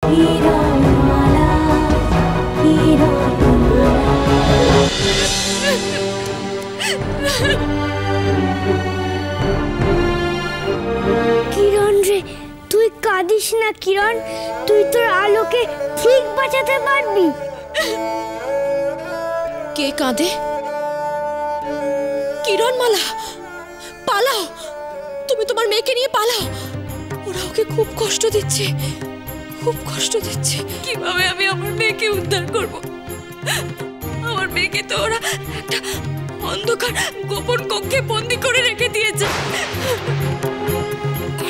কিরণমালা কিরণ রে, তুই কাঁদিস না কিরণ, তুই তোর আলোকে ঠিক বাঁচাতে পারবি। কে কাঁদে? কিরণমালা, পালাও, তুমি তোমার মেয়েকে নিয়ে পালাও, ওরা ওকে খুব কষ্ট দিচ্ছে, খুব কষ্ট দিচ্ছে। কিভাবে আমি আমার মেয়েকে উদ্ধার করব? আমার মেয়েকে তো ওরা একটা অন্ধকার গোপন কক্ষে বন্দি করে রেখে দিয়েছে।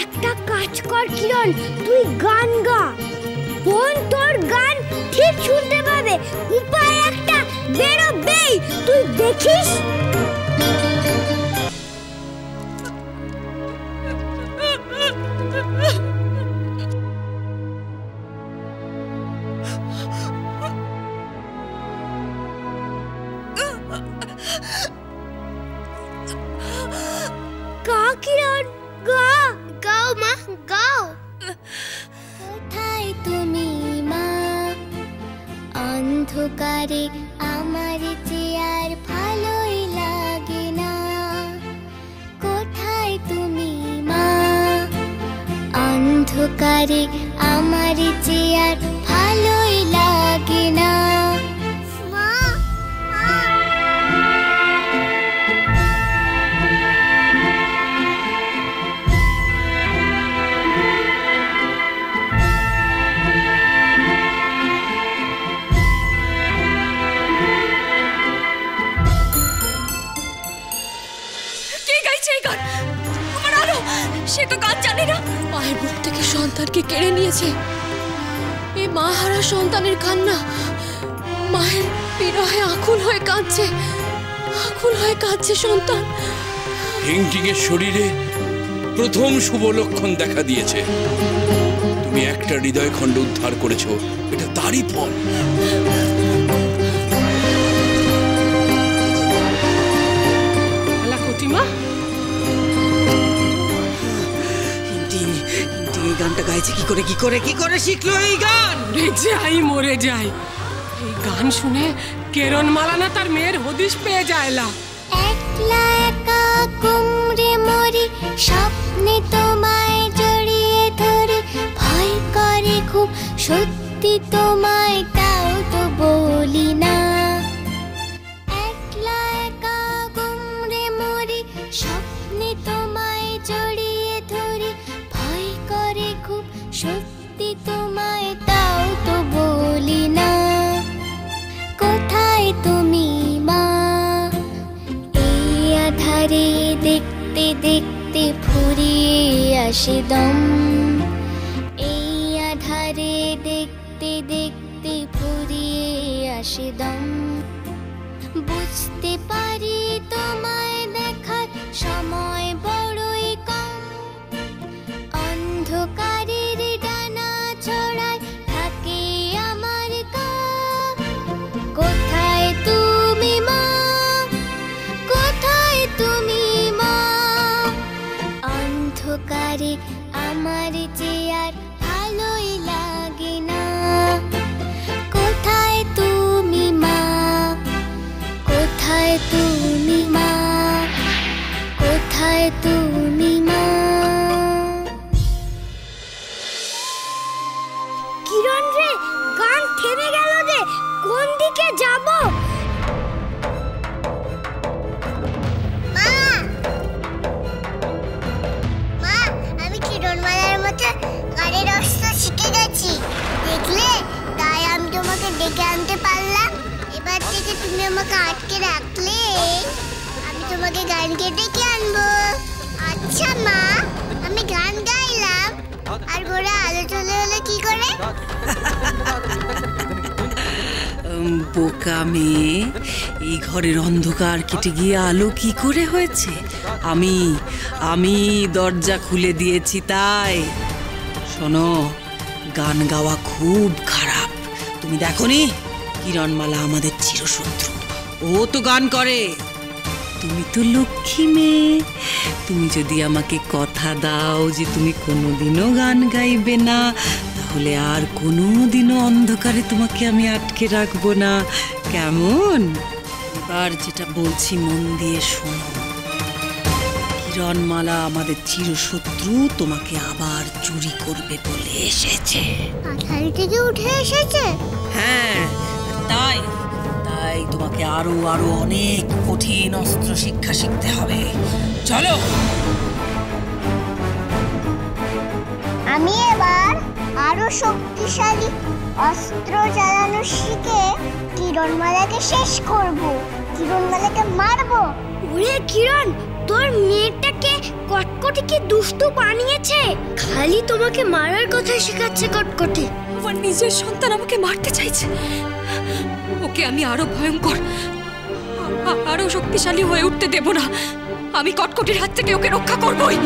একটা কাজ কর কিরণ, তুই গান গা, বোন তোর গান ঠিক শুনতে পাবে, উপায় একটা বেরোবেই, তুই দেখিস। গা কিরণ, গা গাও মা, গাও। কোথায় তুমি মা, অন্ধকারে আমার যে আর ভালোই লাগে না। কোথায় তুমি মা, অন্ধকারে আমার যে আর ভালোই লাগে না। সে তো গান জানে না। মায়ের বুক থেকে সন্তানকে কেড়ে নিয়েছে। এই মা হারা সন্তানের কান্না, মায়ের বিরহে আকুল হয়ে কাঁদছে, আকুল হয়ে কাঁদছে সন্তান। হিংটিংয়ের শরীরে প্রথম শুভ লক্ষণ দেখা দিয়েছে। তুমি একটা হৃদয় খণ্ড উদ্ধার করেছো, এটা তারই ফল। গানটা গাইছে কি করে, কি করে, কি করে শিখলো এই গান? যাই মরে যাই, এই গান শুনে কিরণমালা না তার মেয়ের হদিশ পেয়ে যায়। একলা একা কুমড়ে মরি, স্বপ্নে তোমায় জড়িয়ে ধরে, ভয় করে খুব সত্যি তোমায় তাও তো বলি না। একলা একা কুমড়ে মরি, স্বপ্নে তোমায় জড়িয়ে ধরে, ভয় করে খুব সত্যি তোমায় তাও তো বলি না। কোথায় তুমি মা, এই আধারে দেখতে দেখতে ফুরিয়ে আসে দম। এই আধারে দেখতে দেখতে ফুরিয়ে আসে দম। বুঝতে পারি তোমায় দেখার সময় বড়ই কম। অন্ধকারের ডানা ছড়ায় থাকে আমার গা। কোথায় তুমি মা, কোথায় তুমি মা, অন্ধকারে আমার যে আর ভালোই লাগে না। কোথায় তুমি মা, কোথায় তুমি মা, কোথায় তুমি মা। কিরণ রে, গান থেমে গেল যে, কোন দিকে যাব? মা, মা, আমি কিরণমালার মতো গানের অস্ত্র শিখে গেছি, দেখলে? তাই আমি তোমাকে ডেকে আনতে পারলাম। এবার থেকে তুমি আমাকে আটকে রাখলে আমি তোমাকে গানকে ডেকে আনবো। আচ্ছা মা, আমি গান গাইলাম, আর ঘরে আলো চলে হলো কি করে? বোকা মেয়ে, এই ঘরের অন্ধকার কেটে গিয়ে আলো কি করে হয়েছে? আমি দরজা খুলে দিয়েছি তাই। শোনো, গান গাওয়া খুব খারাপ, তুমি দেখোনি? কিরণমালা আমাদের চিরশত্রু, ও তো গান করে। তুমি তো লক্ষ্মী মেয়ে, তুমি যদি আমাকে কথা দাও যে তুমি কোনোদিনও গান গাইবে না, তাহলে আর কোনোদিনও অন্ধকারে তোমাকে আমি আটকে রাখবো না, কেমন? এবার যেটা বলছি মন দিয়ে শোনো। কিরণমালা আমাদের চিরশত্রু তোমাকে আবার চুরি করবে বলে এসেছে। পাথাল থেকে উঠে এসেছে? হ্যাঁ, তাই তাই তোমাকে আরো আরো অনেক কঠিন অস্ত্র শিক্ষা শিখতে হবে। চলো। আমি এবার আরো শক্তিশালী অস্ত্র চালানো শিখে কিরণমালাকে শেষ করব, কিরণমালাকে মারবো। ওরে কিরণ, তোর মেয়েটাকে কটকটি কি দুষ্টু বানিয়েছে, খালি তোমাকে মারার কথা শেখাচ্ছে কটকটি। আমার নিজের সন্তান আমাকে মারতে চাইছে। ওকে আমি আরো ভয়ঙ্কর, আরো শক্তিশালী হয়ে উঠতে দেব না। আমি কটকটির হাত থেকে ওকে রক্ষা করবই।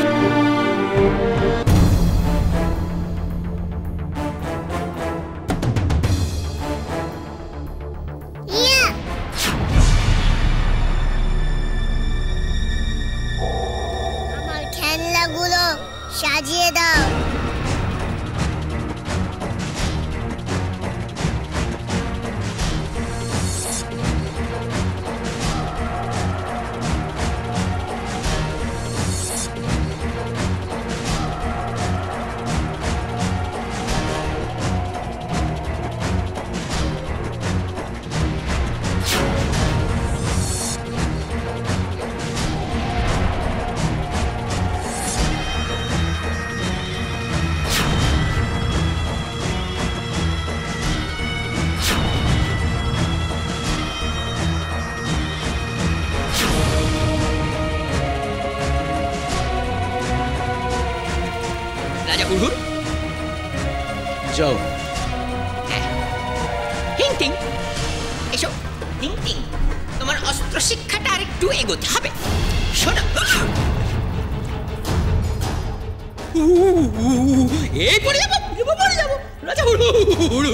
আমার খেলনাগুলো সাজিয়ে দাও। রাজা হুড়হুড়, যাও। হিংটিং, এসো। হিংটিং, তোমার অস্ত্র শিক্ষাটা আর একটু এগোতে হবে। শোনো, এই পড়ে যাবো, পড়ে যাবো। রাজা হুড়হুড়,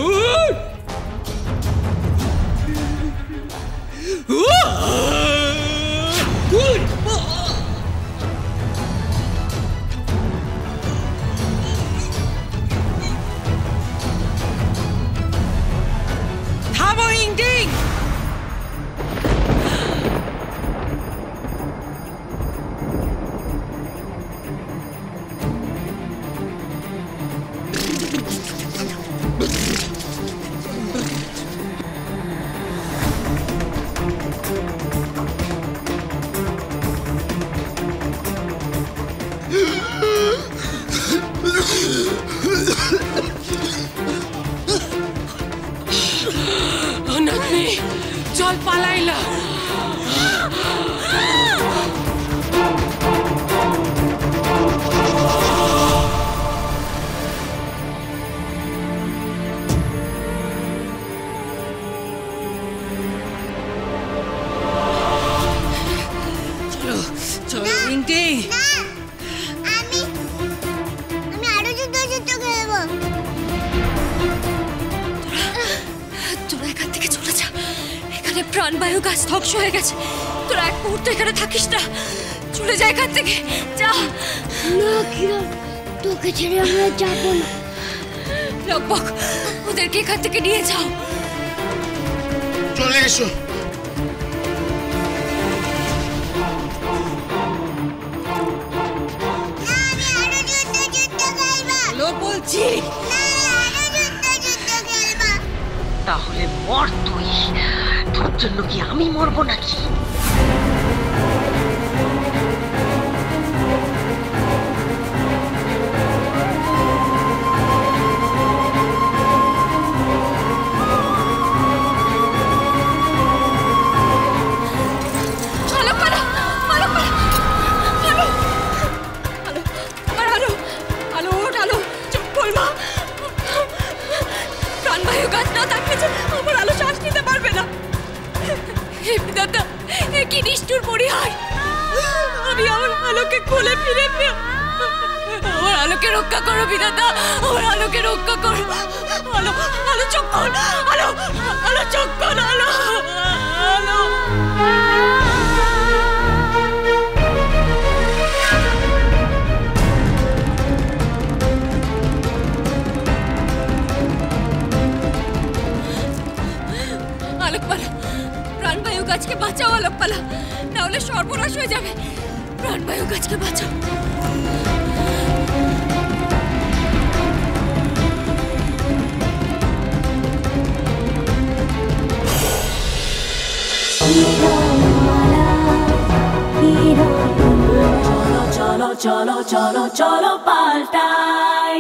থামো ইংটিং। নাতনি, চল পালাইলা। চলো চলো ইংটিং। না, আমি আরো যুদ্ধ খেলবো। তোরা এখান থেকে চলে যা। এখানে প্রাণবায়ু গাছ ধ্বংস হয়ে গেছে। তোরা এক মুহূর্ত এখানে থাকিস না, চলে যা এখান থেকে, যা। না কিরণ, তোকে ছেড়ে আমরা যাবো না। লকবক, ওদেরকে এখান থেকে নিয়ে যাও। চলে এসো। আমি আরো যুদ্ধ খেলবো। চলো বলছি। না, আরো যুদ্ধ খেলবো। তাহলে মর তুই। তোর জন্য কি আমি মরবো নাকি? আলো, পালা, আলো, পালা, আলো, আলো, আমার আলো, আলো, ওঠ, আলো, চুপ কর মা। প্রাণবায়ু গাছ না থাকলে যে আমার আলো শ্বাস নিতে পারবে না। হে বিধাতা, এ কি নিষ্ঠুর পরিহার। আমি আমার আলোকে কোলে ফিরে পেয়ে আমার আলোকে রক্ষা করো বিধাতা, আমার আলোকে রক্ষা করো। আলো, আলো চোখ খোল, আলো, আলো চোখ খোল, আলো, আলো। গাছকে বাঁচাও আলোকপালা, না হলে সর্বনাশ হয়ে যাবে। প্রাণবায়ু গাছকে বাঁচাও। চলো চলো চলো চলো চলো পাল্টাই।